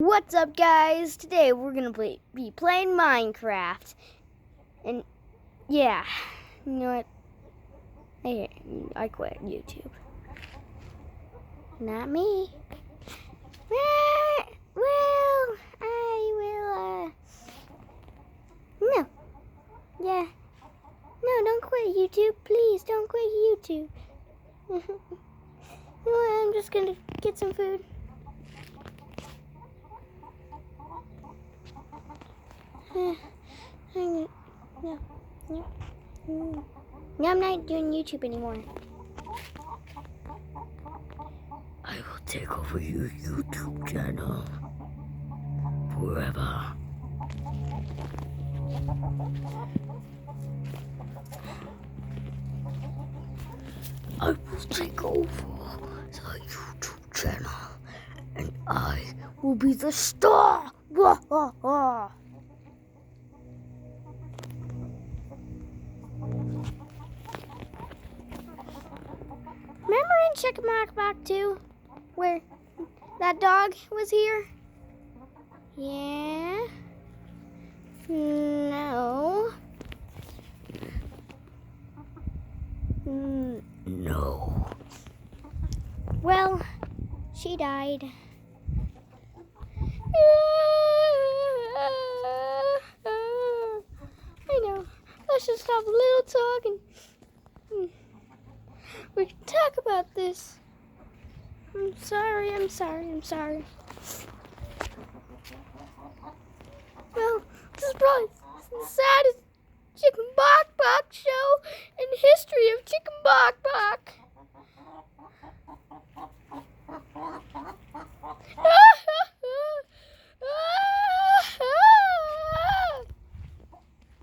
What's up, guys? Today we're gonna be playing Minecraft, and yeah, you know what? I quit YouTube. Not me. Well, I will. No. Yeah. No, don't quit YouTube, please. Don't quit YouTube. You know what? I'm just gonna get some food. No, I'm not doing YouTube anymore. I will take over your YouTube channel forever. I will take over the YouTube channel and I will be the star. Remember in Chicken Bock 2 where that dog was here? Yeah. No. No. Well, she died. I know. Let's just have a little talk and we can talk about this. I'm sorry. Well, this is probably the saddest Chicken Bock show in the history of Chicken Bock.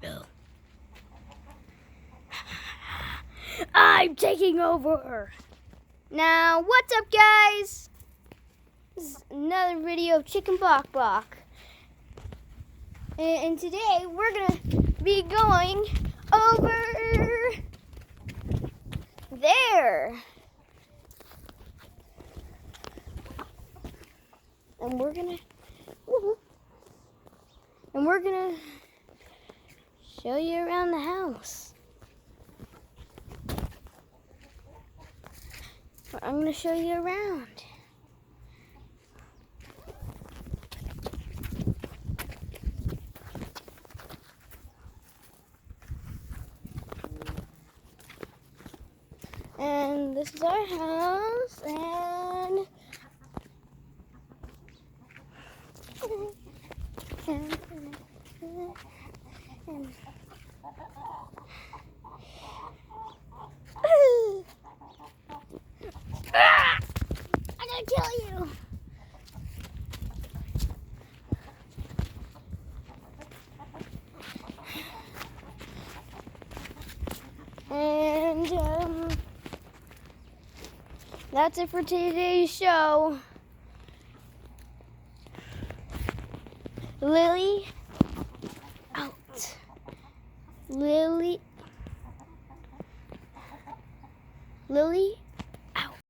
No. I'm taking over. Now, what's up, guys? This is another video of Chicken Bock. And today we're gonna be going over there. And we're gonna show you around the house. I'm gonna show you around. And this is our house, and I'm gonna kill you. And that's it for today's show. Lily out. Lily